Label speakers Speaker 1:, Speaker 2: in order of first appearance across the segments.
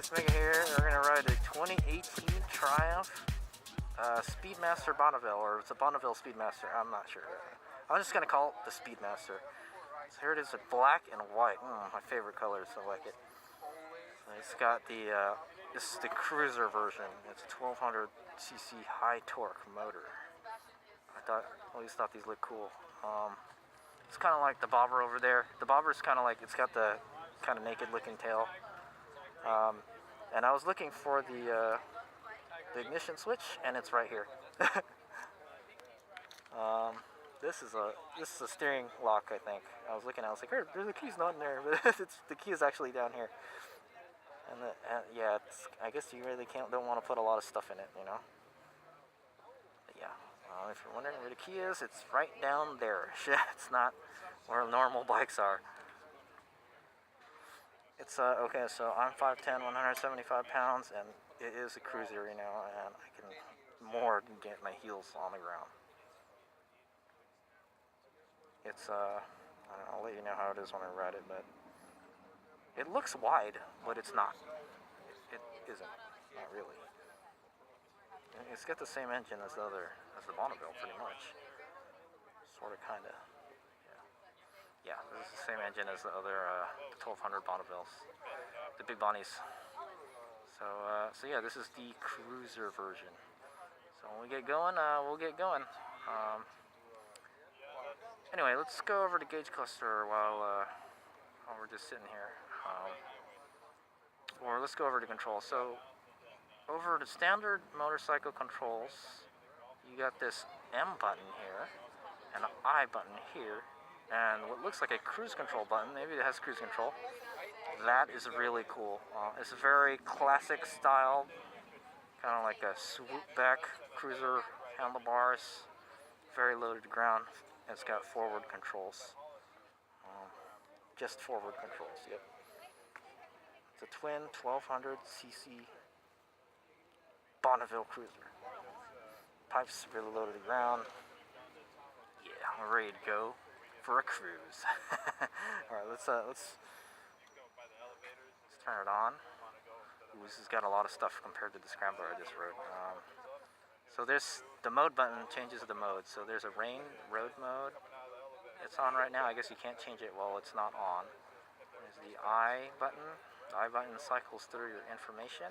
Speaker 1: HadesOmega here. We're going to ride a 2018 Triumph Speedmaster Bonneville, or it's a Bonneville Speedmaster, I'm not sure. I'm just going to call it the Speedmaster. So here it is in black and white. My favorite colors, I like it. So it's got the, this is the cruiser version. It's a 1200cc high torque motor. I always thought these looked cool. It's kind of like the bobber over there. The bobber is kind of like, it's got the kind of naked looking tail. And I was looking for the ignition switch, and it's right here. This is a steering lock, I think. I was looking, I was like, hey, the key's not in there, but the key is actually down here. And yeah, I guess you really don't want to put a lot of stuff in it, you know. But yeah, if you're wondering where the key is, it's right down there. It's not where normal bikes are. It's okay, so I'm 5'10", 175 pounds, and it is a cruiser, you know, and I can more than get my heels on the ground. It's, I don't know, I'll let you know how it is when I ride it, but it looks wide, but it's not. It isn't, not really. It's got the same engine as the Bonneville, pretty much. Sort of, kind of. Yeah, this is the same engine as the other 1200 Bonnevilles, the big Bonnies. So yeah, this is the cruiser version. So when we get going, we'll get going. Anyway, let's go over to gauge cluster while we're just sitting here. Or let's go over to control. So over to standard motorcycle controls, you got this M button here, and an I button here, and what looks like a cruise control button. Maybe it has cruise control. That is really cool. It's a very classic style, kind of like a swoop back cruiser handlebars, very low to the ground. It's got forward controls. Just forward controls, yep. It's a twin 1200cc Bonneville cruiser. Pipes really low to the ground. Yeah, I'm ready to go for a cruise. Alright, let's turn it on. Ooh, this has got a lot of stuff compared to the Scrambler I just rode. So the mode button changes the mode. So there's a road mode. It's on right now. I guess you can't change it while it's not on. There's the I button. The I button cycles through your information.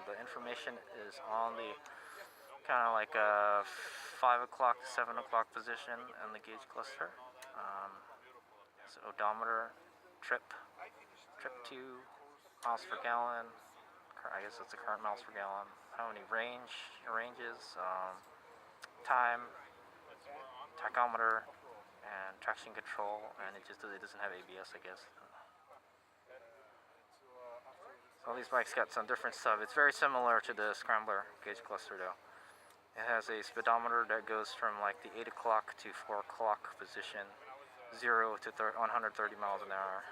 Speaker 1: The information is on the kind of like a 5 o'clock to 7 o'clock position in the gauge cluster. So odometer, trip 2 miles per gallon. I guess it's the current miles per gallon. How many ranges, time, tachometer, and traction control. And it doesn't have ABS, I guess. All these bikes got some different stuff. It's very similar to the Scrambler gauge cluster, though. It has a speedometer that goes from like the 8 o'clock to 4 o'clock position, 0 to 130 miles an hour.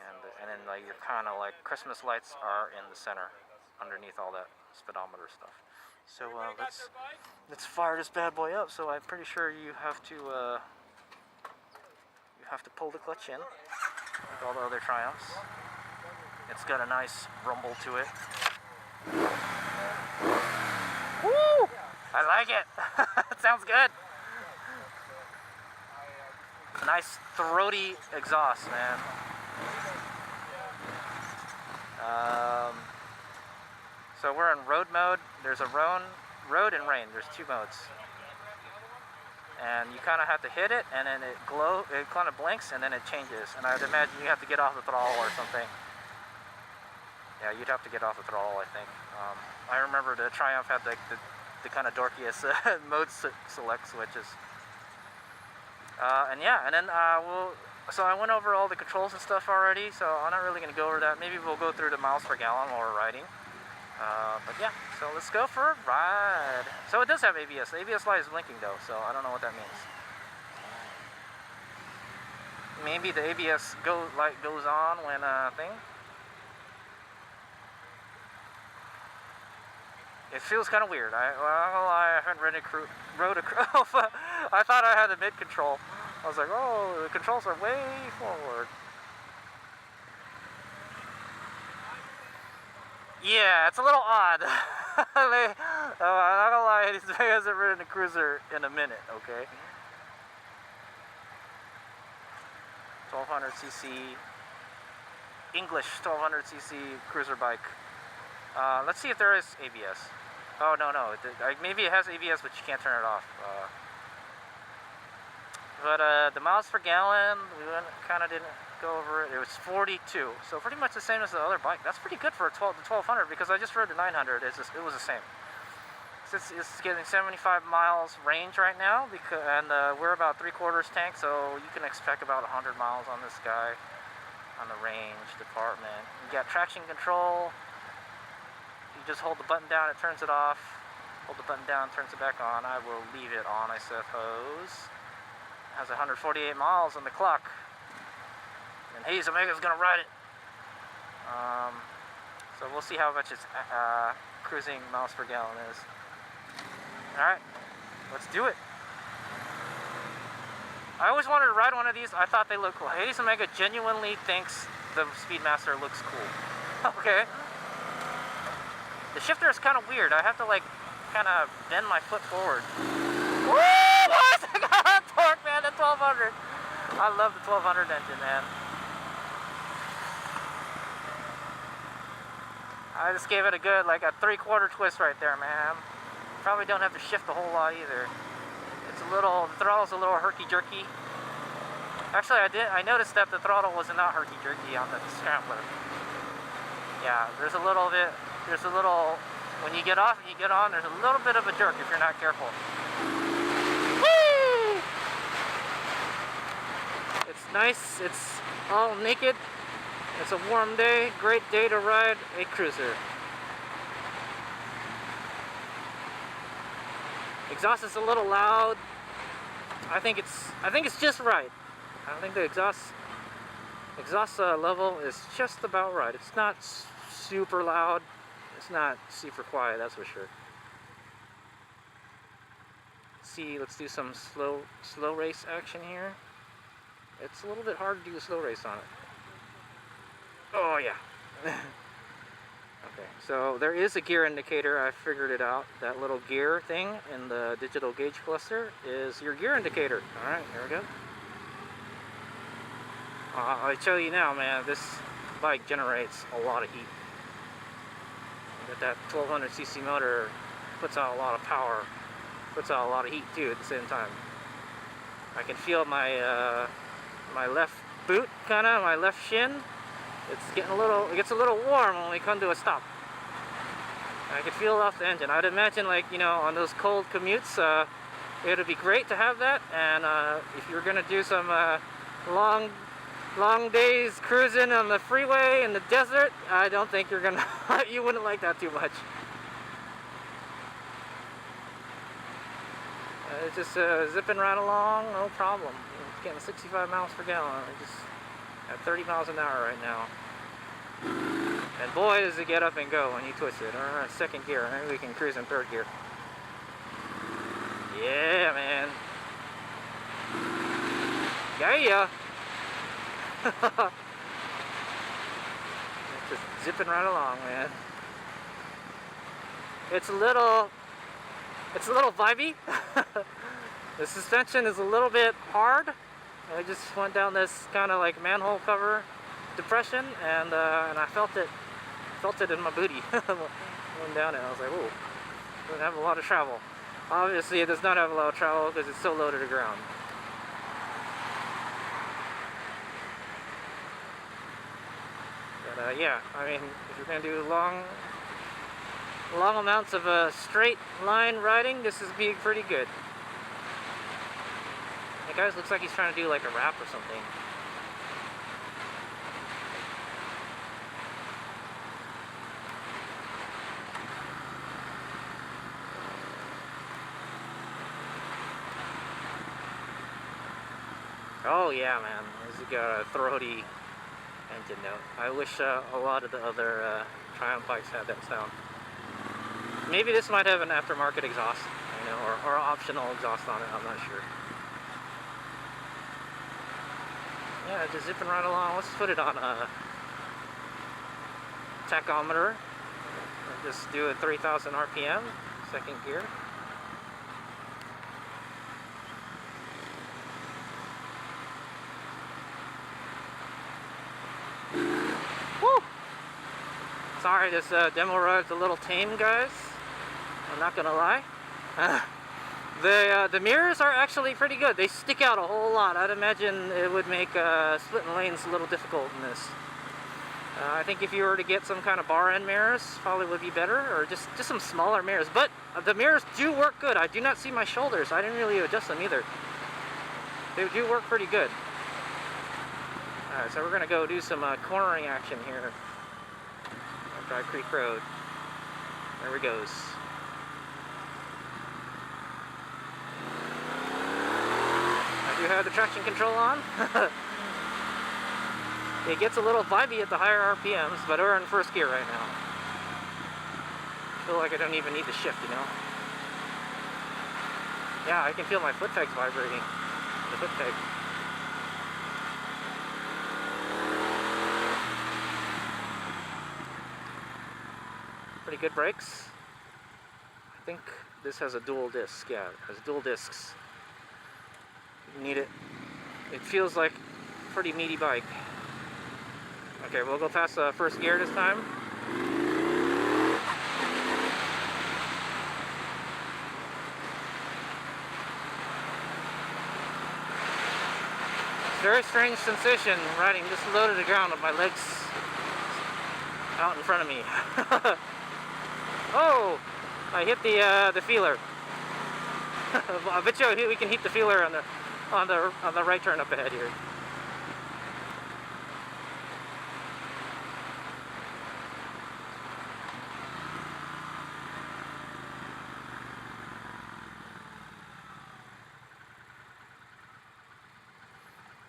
Speaker 1: And then like your kind of like Christmas lights are in the center, underneath all that speedometer stuff. So let's fire this bad boy up. So I'm pretty sure you have to pull the clutch in, like all the other Triumphs. It's got a nice rumble to it. Woo! I like it. It sounds good. Nice throaty exhaust, man. So we're in road mode. There's a road and rain. There's 2 modes. And you kind of have to hit it, and then it kind of blinks, and then it changes. And I'd imagine you have to get off the throttle or something. Yeah, you'd have to get off the throttle, I think. I remember the Triumph had the kind of dorkiest mode select switches. And yeah, and then so I went over all the controls and stuff already, so I'm not really going to go over that. Maybe we'll go through the miles per gallon while we're riding. But yeah, so let's go for a ride. So it does have ABS. The ABS light is blinking though, so I don't know what that means. Maybe the ABS light goes on when thing. It feels kind of weird. I haven't rode a I thought I had the mid control. I was like, oh, the controls are way forward. Yeah, it's a little odd. I'm not gonna lie, this guy hasn't ridden a cruiser in a minute, okay? 1200cc, English 1200cc cruiser bike. Let's see if there is ABS. Oh, no. Maybe it has ABS, but you can't turn it off. But the miles per gallon, we kind of didn't go over it. It was 42, so pretty much the same as the other bike. That's pretty good for a 1200 because I just rode the 900. It was the same. It's getting 75 miles range right now, and we're about 3/4 tank, so you can expect about 100 miles on this guy on the range department. You got traction control. You just hold the button down, it turns it off. Hold the button down, turns it back on. I will leave it on, I suppose. Has 148 miles on the clock. And HadesOmega's gonna ride it. So we'll see how much its cruising miles per gallon is. Alright, let's do it. I always wanted to ride one of these. I thought they looked cool. HadesOmega genuinely thinks the Speedmaster looks cool. Okay. The shifter is kind of weird. I have to like kind of bend my foot forward. Woo! I got that torque, man. The 1200. I love the 1200 engine, man. I just gave it a good, like a 3/4 twist right there, man. Probably don't have to shift a whole lot either. It's a little, the throttle's a little herky-jerky. Actually, I noticed that the throttle was not herky-jerky on the scrambler. Yeah, there's a little, when you get off and you get on, there's a little bit of a jerk if you're not careful. Whee! It's nice, it's all naked. It's a warm day, great day to ride a cruiser. Exhaust is a little loud. I think it's just right. I think the exhaust level is just about right. It's not super loud. It's not super quiet, that's for sure. See, let's do some slow race action here. It's a little bit hard to do a slow race on it. Oh yeah. Okay, so there is a gear indicator. I figured it out. That little gear thing in the digital gauge cluster is your gear indicator. Alright, here we go. I tell you now, man, this bike generates a lot of heat. But that 1200cc motor puts out a lot of power, puts out a lot of heat too at the same time. I can feel my my left boot, my left shin. It gets a little warm when we come to a stop. I can feel it off the engine. I'd imagine, like, you know, on those cold commutes, it would be great to have that. And if you're gonna do some long days cruising on the freeway in the desert, I don't think you're gonna you wouldn't like that too much. It's just zipping right along, no problem. It's getting 65 miles per gallon. Just at 30 miles an hour right now. And boy, does it get up and go when you twist it. Alright, second gear. Maybe we can cruise in third gear. Yeah, man. Yeah. Just zipping right along, man. It's a little vibey. The suspension is a little bit hard. I just went down this kind of like manhole cover depression, and I felt it in my booty. Went down it. I was like, "Whoa, doesn't have a lot of travel." Obviously, it does not have a lot of travel because it's so low to the ground. But yeah, I mean, if you're gonna do long amounts of straight line riding, this is being pretty good. That guy looks like he's trying to do like a rap or something. Oh yeah, man, he's got a throaty engine note. I wish a lot of the other Triumph bikes had that sound. Maybe this might have an aftermarket exhaust, you know, or optional exhaust on it, I'm not sure. Yeah, just zipping right along. Let's put it on a tachometer. Just do a 3,000 RPM, second gear. Woo! Sorry, this demo ride's a little tame, guys. I'm not gonna lie. The mirrors are actually pretty good. They stick out a whole lot. I'd imagine it would make splitting lanes a little difficult in this. I think if you were to get some kind of bar end mirrors, probably would be better, or just some smaller mirrors. But the mirrors do work good. I do not see my shoulders. I didn't really adjust them either. They do work pretty good. Alright, so we're gonna go do some cornering action here on Dry Creek Road. There we goes. I do have the traction control on. It gets a little vibey at the higher RPMs, but we're in first gear right now. I feel like I don't even need the shift, you know? Yeah, I can feel my foot pegs vibrating. The foot peg. Pretty good brakes. I think this has a dual disc. Yeah, it has dual discs. You need it. It feels like a pretty meaty bike. Okay, we'll go past first gear this time. Very strange sensation riding this low to the ground with my legs out in front of me. Oh, I hit the feeler. I bet you we can hit the feeler on the right turn up ahead here.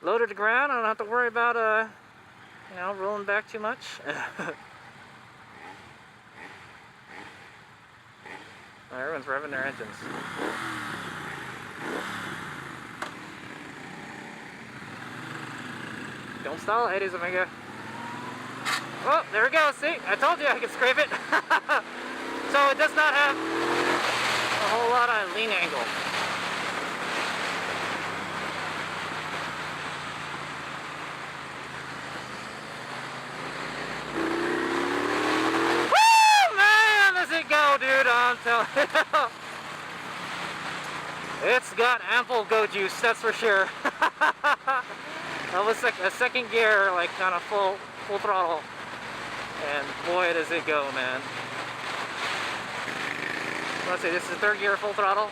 Speaker 1: Low to the ground, I don't have to worry about you know, rolling back too much. Everyone's revving their engines. Don't stall, HadesOmega. Oh, there we go. See, I told you I could scrape it. So it does not have a whole lot of lean angle. Dude, I'm telling you. It's got ample go juice, that's for sure. That was a second gear, like kind of full throttle, and boy does it go, man. Let's see, this is third gear full throttle.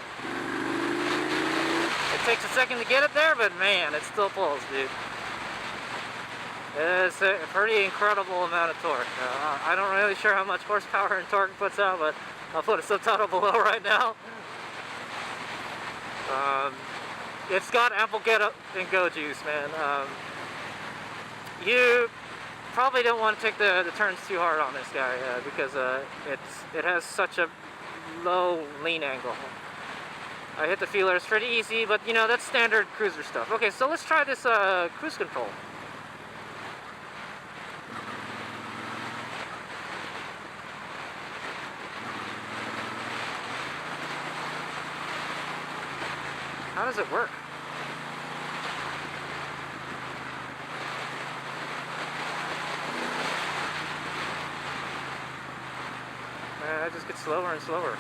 Speaker 1: It takes a second to get it there, but man, it still pulls, dude. It's a pretty incredible amount of torque. I'm not really sure how much horsepower and torque it puts out, but I'll put a subtitle below right now. It's got ample get up and go juice, man. You probably don't want to take the turns too hard on this guy because it has such a low lean angle. I hit the feelers pretty easy, but you know, that's standard cruiser stuff. Okay, so let's try this cruise control. How does it work? It just gets slower and slower.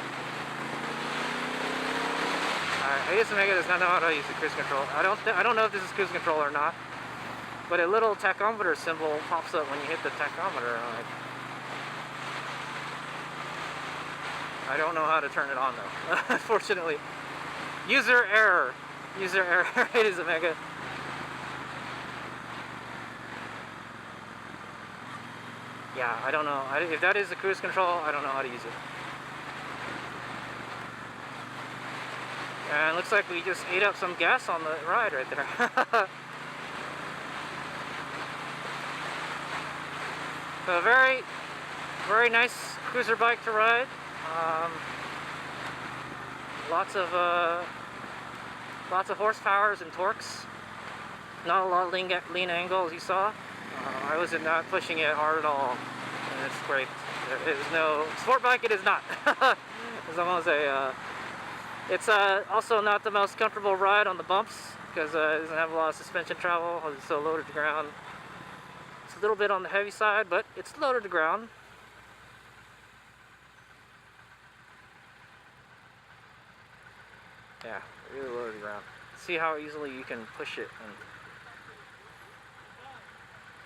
Speaker 1: HadesOmega does not know how to use the cruise control. I don't know if this is cruise control or not, but a little tachometer symbol pops up when you hit the tachometer. I don't know how to turn it on though, unfortunately. User error. User error. HadesOmega. Yeah, I don't know. If that is the cruise control, I don't know how to use it. And it looks like we just ate up some gas on the ride right there. So very, very nice cruiser bike to ride. Lots of horsepowers and torques. Not a lot of lean angle, as you saw. I was not pushing it hard at all, and it's great. There is no sport bike. It is not. As I'm gonna say, it's also not the most comfortable ride on the bumps because it doesn't have a lot of suspension travel. It's so low to the ground. It's a little bit on the heavy side, but it's low to the ground. Yeah, really low to the ground. See how easily you can push it, and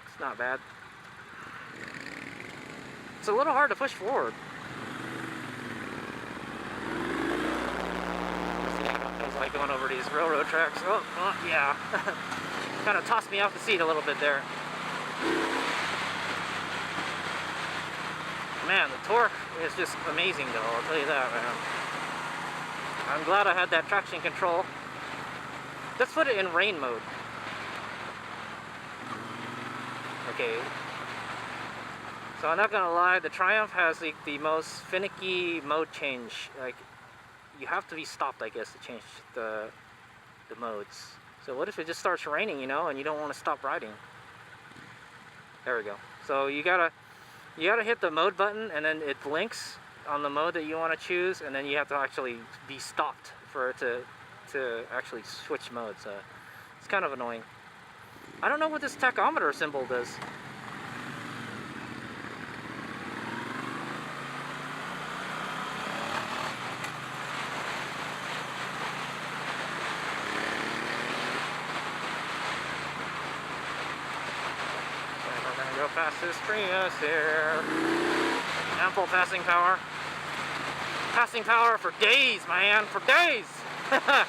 Speaker 1: it's not bad. It's a little hard to push forward. It's like going over these railroad tracks. Oh yeah. Kind of tossed me off the seat a little bit there. Man, the torque is just amazing though, I'll tell you that, man. I'm glad I had that traction control. Let's put it in rain mode. Okay. So I'm not gonna lie, the Triumph has the most finicky mode change. Like, you have to be stopped, I guess, to change the modes. So what if it just starts raining, you know, and you don't want to stop riding? There we go. So you gotta hit the mode button, and then it blinks on the mode that you want to choose, and then you have to actually be stopped for it to actually switch modes. It's kind of annoying. I don't know what this tachometer symbol does. We're gonna go past this Prius here. Ample passing power. Passing power for days, man, for days. Alright,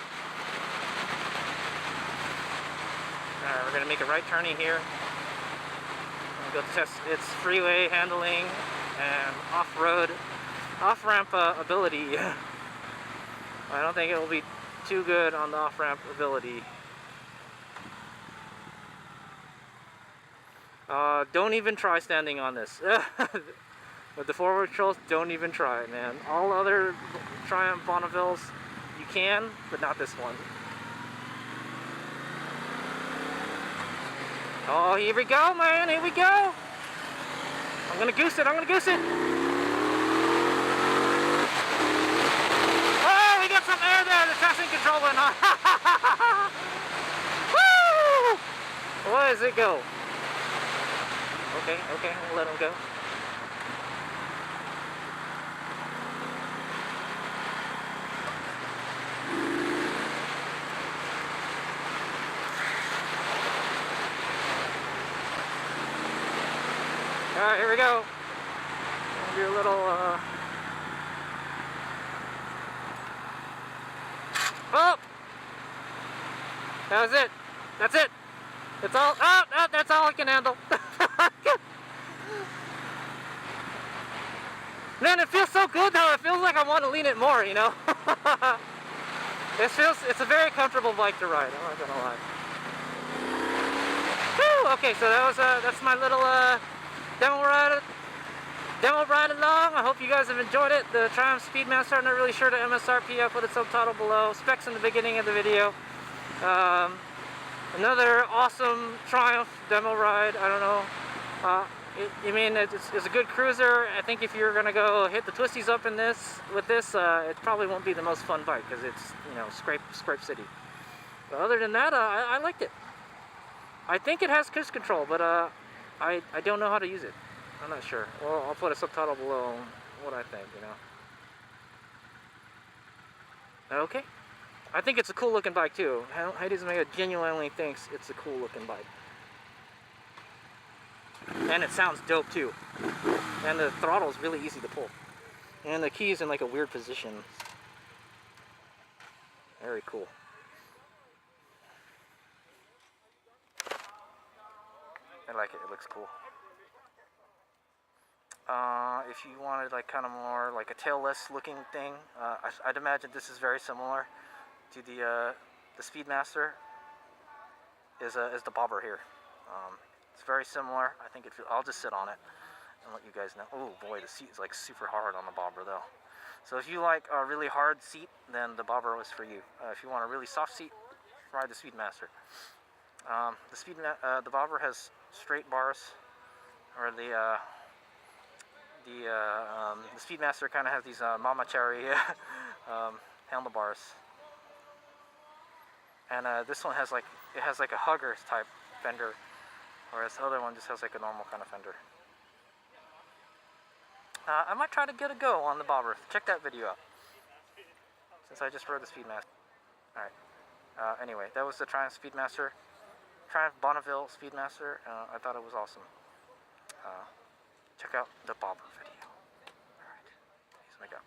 Speaker 1: we're gonna make a right turning here. I'm gonna go test its freeway handling and off-ramp ability. I don't think it will be too good on the off-ramp ability. Don't even try standing on this. With the forward controls, don't even try it, man. All other Triumph Bonnevilles, you can, but not this one. Oh, here we go, man, here we go. I'm gonna goose it, I'm gonna goose it. Oh, we got some air there, the traction control went on. Woo! Where does it go? Okay, we'll let him go. Alright, here we go. Do a little, Oh! That was it. That's it. That's all. Oh, that's all I can handle. Man, it feels so good though. It feels like I want to lean it more, you know? It's a very comfortable bike to ride, I'm not gonna lie. Woo! Okay, so that's my little, demo ride along. I hope you guys have enjoyed it. The Triumph Speedmaster, I'm not really sure the MSRP. I put a subtitle below. Specs in the beginning of the video. Another awesome Triumph demo ride. I don't know. It's a good cruiser. I think if you're gonna go hit the twisties up in this with this, it probably won't be the most fun bike because it's, you know, scrape city. But other than that, I liked it. I think it has cruise control, but I don't know how to use it. I'm not sure. Well, I'll put a subtitle below what I think, you know. Okay. I think it's a cool looking bike too. HadesOmega genuinely thinks it's a cool looking bike. And it sounds dope too. And the throttle is really easy to pull. And the key is in like a weird position. Very cool. I like it. It looks cool. If you wanted like kind of more like a tailless looking thing, I'd imagine this is very similar to the Speedmaster. Is the bobber here? It's very similar. I think I'll just sit on it and let you guys know. Oh boy, the seat is like super hard on the bobber though. So if you like a really hard seat, then the bobber was for you. If you want a really soft seat, ride the Speedmaster. The bobber has straight bars, or the The Speedmaster kind of has these Mama Cherry handlebars, and this one has like a hugger type fender, whereas the other one just has like a normal kind of fender. I might try to get a go on the bobber. Check that video out, since I just rode the Speedmaster. Alright, anyway, that was the Triumph Speedmaster, Triumph Bonneville Speedmaster. I thought it was awesome. Check out the bobber video. Alright, HadesOmega.